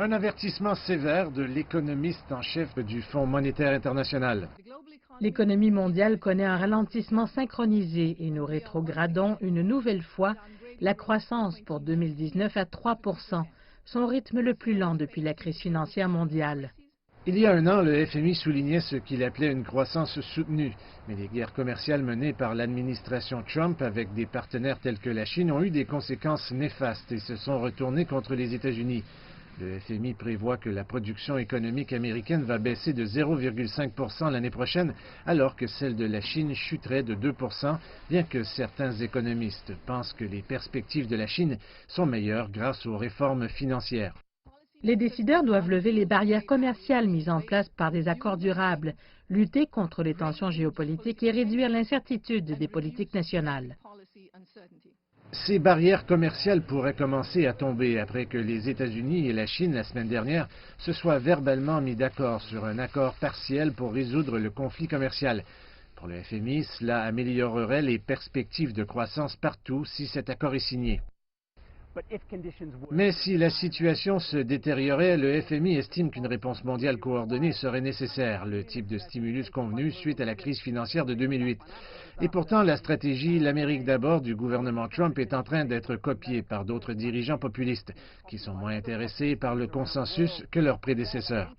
Un avertissement sévère de l'économiste en chef du Fonds monétaire international. L'économie mondiale connaît un ralentissement synchronisé et nous rétrogradons une nouvelle fois la croissance pour 2019 à 3%, son rythme le plus lent depuis la crise financière mondiale. Il y a un an, le FMI soulignait ce qu'il appelait une croissance soutenue, mais les guerres commerciales menées par l'administration Trump avec des partenaires tels que la Chine ont eu des conséquences néfastes et se sont retournées contre les États-Unis. Le FMI prévoit que la production économique américaine va baisser de 0,5% l'année prochaine, alors que celle de la Chine chuterait de 2%, bien que certains économistes pensent que les perspectives de la Chine sont meilleures grâce aux réformes financières. Les décideurs doivent lever les barrières commerciales mises en place par des accords durables, lutter contre les tensions géopolitiques et réduire l'incertitude des politiques nationales. Ces barrières commerciales pourraient commencer à tomber après que les États-Unis et la Chine, la semaine dernière, se soient verbalement mis d'accord sur un accord partiel pour résoudre le conflit commercial. Pour le FMI, cela améliorerait les perspectives de croissance partout si cet accord est signé. Mais si la situation se détériorait, le FMI estime qu'une réponse mondiale coordonnée serait nécessaire, le type de stimulus convenu suite à la crise financière de 2008. Et pourtant, la stratégie «l'Amérique d'abord» du gouvernement Trump est en train d'être copiée par d'autres dirigeants populistes, qui sont moins intéressés par le consensus que leurs prédécesseurs.